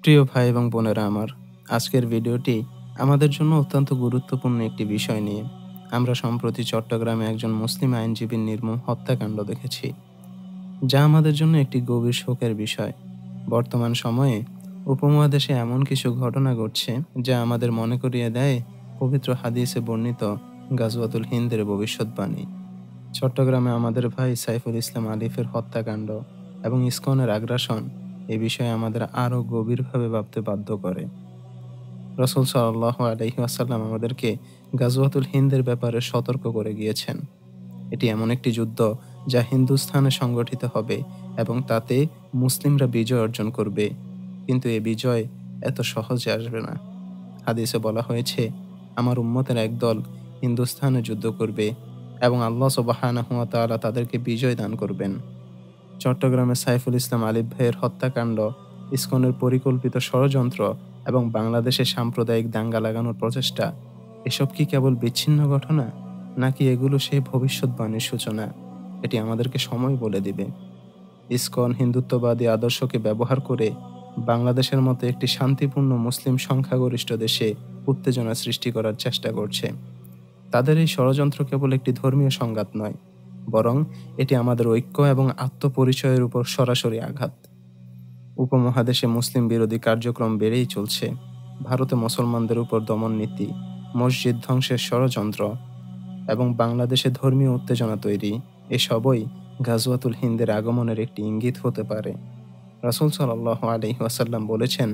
প্রিয় ভাই এবং বোনেরা আমার, আজকের ভিডিওটি আমাদের জন্য অত্যন্ত গুরুত্বপূর্ণ একটি বিষয় নিয়ে। আমরা সম্প্রতি চট্টগ্রামে একজন মুসলিম আইনজীবীর নির্মম হত্যাকাণ্ড দেখেছি, যা আমাদের জন্য একটি গভীর শোকের বিষয়। বর্তমান সময়ে উপমহাদেশে এমন কিছু ঘটনা ঘটছে যা আমাদের মনে করিয়ে দেয় পবিত্র হাদিসে বর্ণিত গাজওয়াতুল হিন্দের ভবিষ্যৎবাণী। চট্টগ্রামে আমাদের ভাই সাইফুল ইসলাম আলিফের হত্যাকাণ্ড এবং ইসকনের আগ্রাসন এ বিষয়ে আমাদের আরও গভীরভাবে ভাবতে বাধ্য করে। রাসূল সাল্লাল্লাহু আলাইহি ওয়াসাল্লাম আমাদেরকে গাজওয়াতুল হিন্দের ব্যাপারে সতর্ক করে গিয়েছেন। এটি এমন একটি যুদ্ধ যা হিন্দুস্থানে সংগঠিত হবে এবং তাতে মুসলিমরা বিজয় অর্জন করবে, কিন্তু এ বিজয় এত সহজে আসবে না। হাদিসে বলা হয়েছে, আমার উম্মতের একদল হিন্দুস্থানে যুদ্ধ করবে এবং আল্লাহ সুবহানাহু ওয়া তাআলা তাদেরকে বিজয় দান করবেন। চট্টগ্রামে সাইফুল ইসলাম আলিফ ভাইয়ের হত্যাকাণ্ড, ইসকনের পরিকল্পিত ষড়যন্ত্র এবং বাংলাদেশে সাম্প্রদায়িক দাঙ্গা লাগানোর প্রচেষ্টা, এসব কি কেবল বিচ্ছিন্ন ঘটনা, নাকি এগুলো সেই ভবিষ্যৎবাণীর সূচনা? এটি আমাদেরকে সময় বলে দিবে। ইসকন হিন্দুত্ববাদী আদর্শকে ব্যবহার করে বাংলাদেশের মতো একটি শান্তিপূর্ণ মুসলিম সংখ্যাগরিষ্ঠ দেশে উত্তেজনা সৃষ্টি করার চেষ্টা করছে। তাদের এই ষড়যন্ত্র কেবল একটি ধর্মীয় সংঘাত নয়, বরং এটি আমাদের ঐক্য এবং আত্মপরিচয়ের উপর সরাসরি আঘাত। উপমহাদেশে মুসলিম বিরোধী কার্যক্রম বেড়েই চলছে। ভারতে মুসলমানদের উপর দমন নীতি, মসজিদ ধ্বংসের ষড়যন্ত্র এবং বাংলাদেশে ধর্মীয় উত্তেজনা তৈরি, এসবই গাজওয়াতুল হিন্দের আগমনের একটি ইঙ্গিত হতে পারে। রাসূল সাল্লাল্লাহু আলাইহি ওয়াসাল্লাম বলেছেন,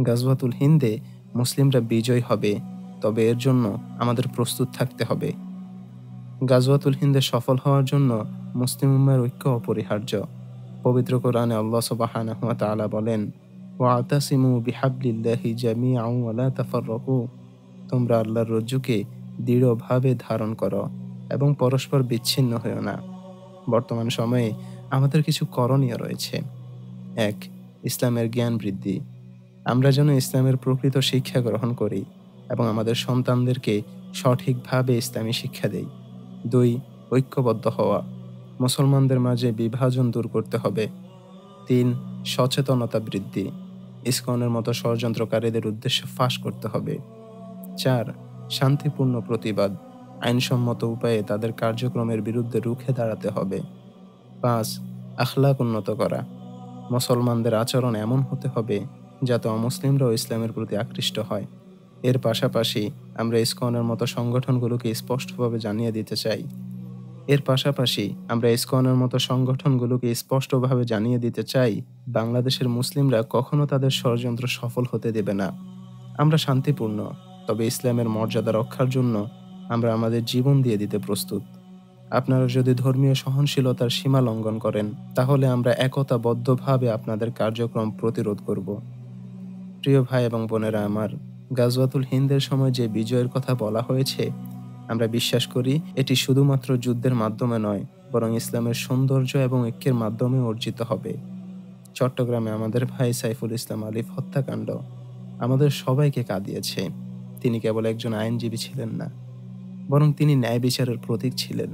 গাজওয়াতুল হিন্দে মুসলিমরা বিজয় হবে, তবে এর জন্য আমাদের প্রস্তুত থাকতে হবে। গাজওয়াতুল হিন্দে সফল হওয়ার জন্য মুসলিম উম্মার ঐক্য অপরিহার্য। পবিত্র কোরআনে আল্লাহ সুবহানাহু ওয়া তাআলা বলেন, ওয়াতাসিমু বিহাবলিল্লাহি জামিআন ওয়া লা তাফাররাকু, তোমরা আল্লাহর রজ্জুকে দৃঢ়ভাবে ধারণ করো এবং পরস্পর বিচ্ছিন্ন হয়ো না। বর্তমান সময়ে আমাদের কিছু করণীয় রয়েছে। ১. ইসলামের জ্ঞান বৃদ্ধি। আমরা যেন ইসলামের প্রকৃত শিক্ষা গ্রহণ করি এবং আমাদের সন্তানদেরকে সঠিকভাবে ইসলামী শিক্ষা দেই। ২. ঐক্যবদ্ধ হওয়া। মুসলমানদের মাঝে বিভাজন দূর করতে হবে। ৩. সচেতনতা বৃদ্ধি। ইসকনের মতো ষড়যন্ত্রকারীদের উদ্দেশ্য ফাঁস করতে হবে। ৪. শান্তিপূর্ণ প্রতিবাদ। আইনসম্মত উপায়ে তাদের কার্যক্রমের বিরুদ্ধে রুখে দাঁড়াতে হবে। ৫. আখলাক উন্নত করা। মুসলমানদের আচরণ এমন হতে হবে যাতে অমুসলিমরাও ইসলামের প্রতি আকৃষ্ট হয়। এর পাশাপাশি আমরা ইসকনের মতো সংগঠনগুলোকে স্পষ্টভাবে জানিয়ে দিতে চাই বাংলাদেশের মুসলিমরা কখনো তাদের ষড়যন্ত্র সফল হতে দেবে না। আমরা শান্তিপূর্ণ, তবে ইসলামের মর্যাদা রক্ষার জন্য আমরা আমাদের জীবন দিয়ে দিতে প্রস্তুত। আপনারা যদি ধর্মীয় সহনশীলতার সীমা লঙ্ঘন করেন, তাহলে আমরা একতাবদ্ধভাবে আপনাদের কার্যক্রম প্রতিরোধ করব। প্রিয় ভাই এবং বোনেরা আমার, গাজওয়াতুল হিন্দের সময় যে বিজয়ের কথা বলা হয়েছে, আমরা বিশ্বাস করি এটি শুধুমাত্র যুদ্ধের মাধ্যমে নয়, বরং ইসলামের সৌন্দর্য এবং ঐক্যের মাধ্যমে অর্জিত হবে। চট্টগ্রামে আমাদের ভাই সাইফুল ইসলাম আলিফ হত্যাকাণ্ড আমাদের সবাইকে কাঁদিয়েছে। তিনি কেবল একজন আইনজীবী ছিলেন না, বরং তিনি ন্যায় বিচারের প্রতীক ছিলেন।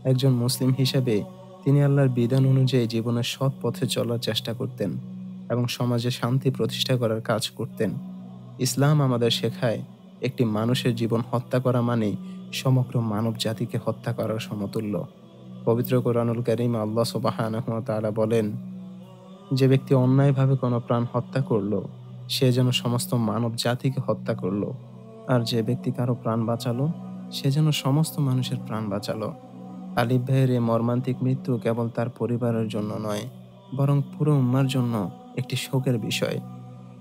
একজন মুসলিম হিসেবে তিনি আল্লাহর বিধান অনুযায়ী জীবনের সৎ পথে চলার চেষ্টা করতেন এবং সমাজে শান্তি প্রতিষ্ঠা করার কাজ করতেন। ইসলাম আমাদের শেখায়, একটি মানুষের জীবন হত্যা করা মানে সমগ্র মানব জাতিকে হত্যা করার সমতুল্য। পবিত্র কোরআনুল কারীমে আল্লাহ সুবহানাহু ওয়া তাআলা বলেন, যে ব্যক্তি অন্যায়ভাবে কোনো প্রাণ হত্যা করলো, সে যেন সমস্ত মানব জাতিকে হত্যা করলো, আর যে ব্যক্তি কারো প্রাণ বাঁচালো, সে যেন সমস্ত মানুষের প্রাণ বাঁচালো। আলিফ ভাইয়ের এই মর্মান্তিক মৃত্যু কেবল তার পরিবারের জন্য নয়, বরং পুরো উম্মার জন্য একটি শোকের বিষয়।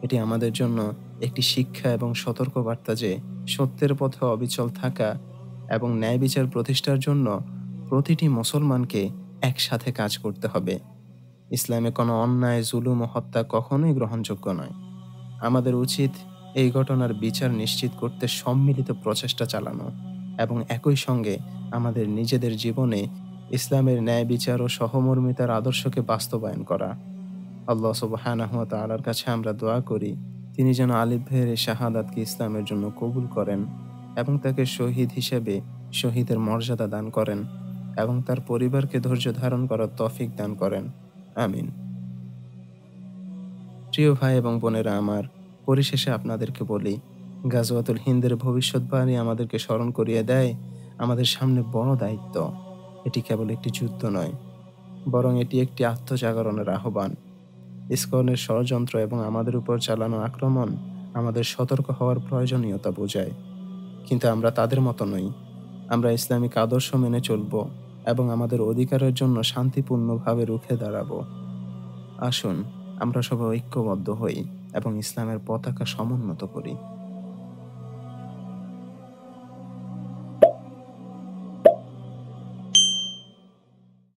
এটি আমাদের জন্য একটি শিক্ষা এবং সতর্কবার্তা যে সত্যের পথে অবিচল থাকা এবং ন্যায় বিচার প্রতিষ্ঠার জন্য প্রতিটি মুসলমানকে একসাথে কাজ করতে হবে। ইসলামে কোনো অন্যায়, জুলুম ও হত্যা কখনোই গ্রহণযোগ্য নয়। আমাদের উচিত এই ঘটনার বিচার নিশ্চিত করতে সম্মিলিত প্রচেষ্টা চালানো এবং একই সঙ্গে আমাদের নিজেদের জীবনে ইসলামের ন্যায় বিচার ও সহমর্মিতার আদর্শকে বাস্তবায়ন করা। আল্লাহ সুবহানাহু ওয়া তাআলার কাছে আমরা দোয়া করি, তিনি যেন আলিফ ভাইয়ের এই শাহাদাতকে ইসলামের জন্য কবুল করেন এবং তাকে শহীদ হিসেবে শহীদের মর্যাদা দান করেন এবং তার পরিবারকে ধৈর্য ধারণ করার তৌফিক দান করেন। আমিন। প্রিয় ভাই এবং বোনেরা আমার, পরিশেষে আপনাদেরকে বলি, গাজওয়াতুল হিন্দের ভবিষ্যৎবাণী আমাদেরকে স্মরণ করিয়ে দেয় আমাদের সামনে বড় দায়িত্ব। এটি কেবল একটি যুদ্ধ নয়, বরং এটি একটি আত্মজাগরণের আহ্বান। ইসকনের ষড়যন্ত্র এবং আমাদের উপর চালানো আক্রমণ আমাদের সতর্ক হওয়ার প্রয়োজনীয়তা বোঝায়। কিন্তু আমরা তাদের মতো নই। আমরা ইসলামিক আদর্শ মেনে চলব এবং আমাদের অধিকারের জন্য শান্তিপূর্ণভাবে রুখে দাঁড়াবো। আসুন আমরা সবাই ঐক্যবদ্ধ হই এবং ইসলামের পতাকা সমুন্নত করি।